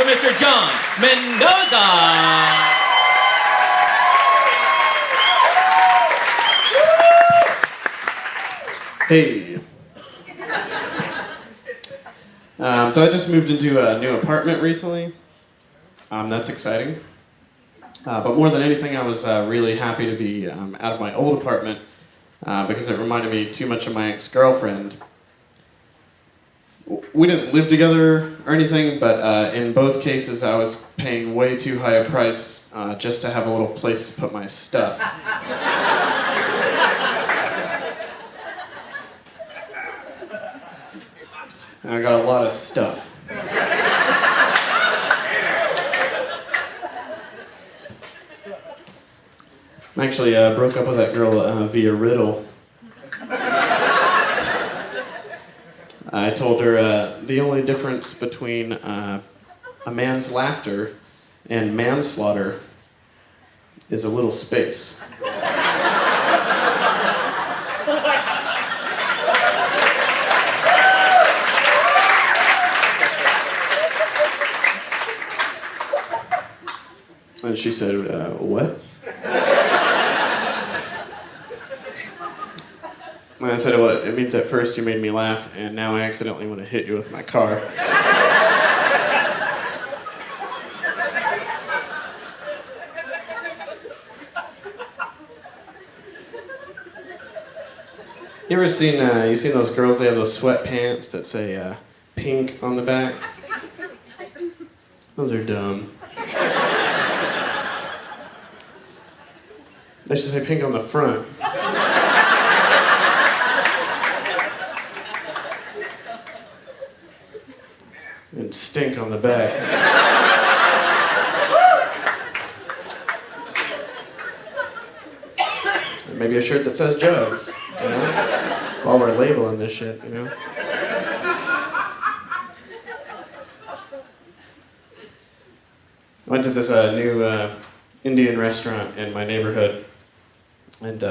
for Mr. Jon Mendoza. Hey. So I just moved into a new apartment recently. That's exciting. But more than anything, I was really happy to be out of my old apartment because it reminded me too much of my ex-girlfriend. We didn't live together or anything, but in both cases I was paying way too high a price just to have a little place to put my stuff. I got a lot of stuff. I actually broke up with that girl via riddle. I told her the only difference between a man's laughter and manslaughter is a little space. And she said, what? And I said, well, it means at first you made me laugh, and now I accidentally want to hit you with my car. You ever seen those girls, they have those sweatpants that say pink on the back? Those are dumb. They should say pink on the front. And stink on the back. And maybe a shirt that says jugs, you know? While we're labeling this shit, you know? I went to this new Indian restaurant in my neighborhood. And,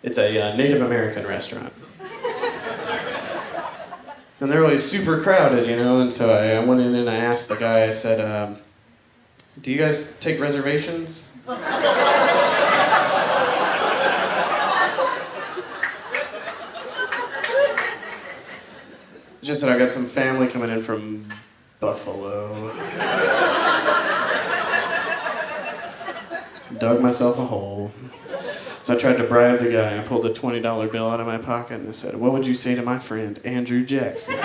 it's a Native American restaurant. And they're always super crowded, you know, and so I went in and I asked the guy, I said, do you guys take reservations? Just that I got some family coming in from Buffalo. Dug myself a hole. So I tried to bribe the guy. I pulled a $20 bill out of my pocket and I said, what would you say to my friend, Andrew Jackson?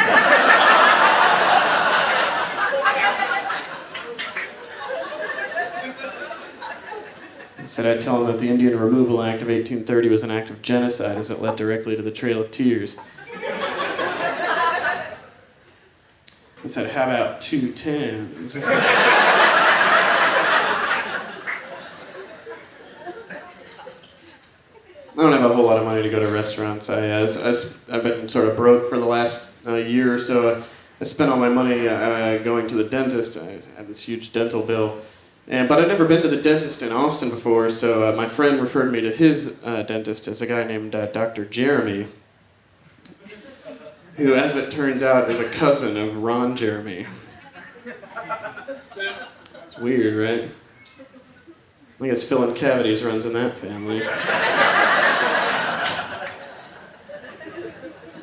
I said I'd tell him that the Indian Removal Act of 1830 was an act of genocide as it led directly to the Trail of Tears. I said, how about 2 10s? I don't have a whole lot of money to go to restaurants. I've been sort of broke for the last year or so. I spent all my money going to the dentist. I have this huge dental bill. But I'd never been to the dentist in Austin before, so my friend referred me to his dentist as a guy named Dr. Jeremy, who, as it turns out, is a cousin of Ron Jeremy. It's weird, right? I guess filling cavities runs in that family.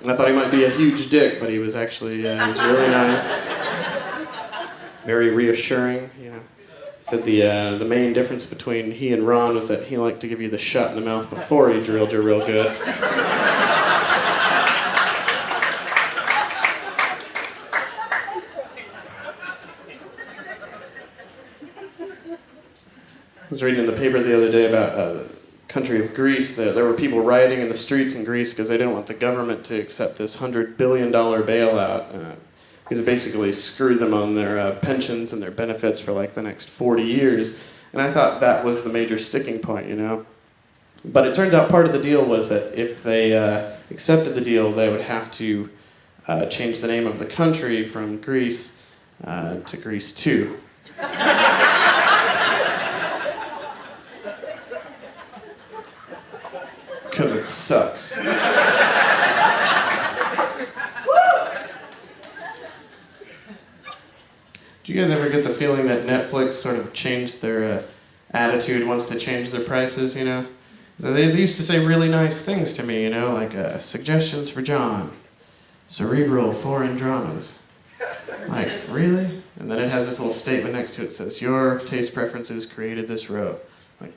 I thought he might be a huge dick, but he was actually he was really nice, very reassuring. You know, he said the main difference between he and Ron was that he liked to give you the shot in the mouth before he drilled you real good. I was reading in the paper the other day about the country of Greece. There were people rioting in the streets in Greece because they didn't want the government to accept this $100 billion bailout because it basically screwed them on their pensions and their benefits for like the next 40 years. And I thought that was the major sticking point, you know. But it turns out part of the deal was that if they accepted the deal, they would have to change the name of the country from Greece to Greece 2. Because it sucks. Did Did you guys ever get the feeling that Netflix sort of changed their attitude once they changed their prices, you know? So they used to say really nice things to me, you know, like suggestions for Jon, cerebral foreign dramas. Like, really? And then it has this little statement next to it that says, your taste preferences created this row. Like,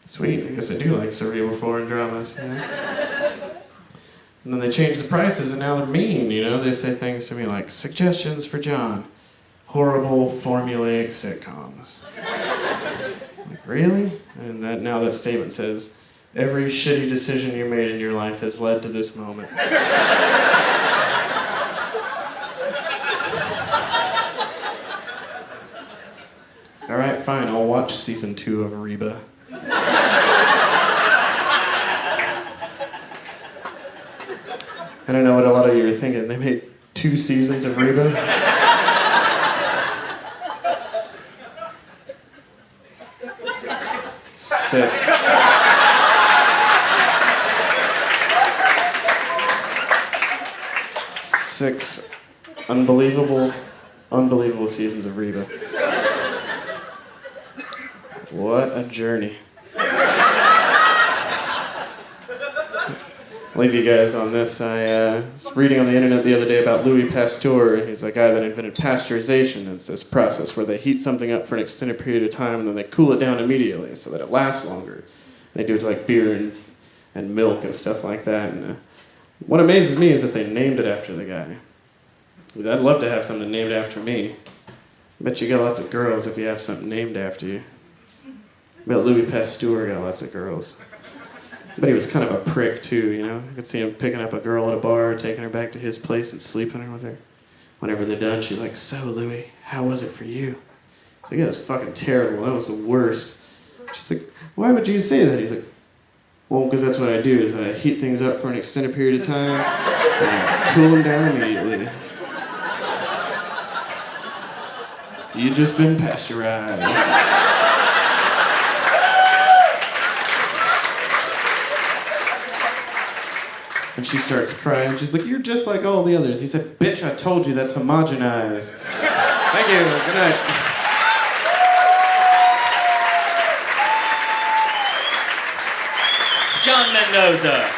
sweet, I guess I do like cerebral foreign dramas, you know? And then they changed the prices and now they're mean, you know? They say things to me like, suggestions for Jon, horrible formulaic sitcoms. Like, really? And now that statement says, every shitty decision you made in your life has led to this moment. All right, fine, I'll watch season 2 of Reba. I don't know what a lot of you are thinking. They made 2 seasons of Reba? Six. Six unbelievable seasons of Reba. What a journey. I'll leave you guys on this. I was reading on the internet the other day about Louis Pasteur, and he's the guy that invented pasteurization. It's this process where they heat something up for an extended period of time and then they cool it down immediately so that it lasts longer. They do it to like beer and milk and stuff like that. And what amazes me is that they named it after the guy. Because I'd love to have something named after me. I bet you got lots of girls if you have something named after you. I bet Louis Pasteur got lots of girls. But he was kind of a prick too, you know? I could see him picking up a girl at a bar, taking her back to his place and sleeping with her. Whenever they're done, she's like, so Louis, how was it for you? He's like, yeah, it was fucking terrible. That was the worst. She's like, why would you say that? He's like, well, because that's what I do, is I heat things up for an extended period of time and I cool them down immediately. You've just been pasteurized. And she starts crying. She's like, you're just like all the others. He said, bitch, I told you that's homogenized. Thank you. Good night. Jon Mendoza.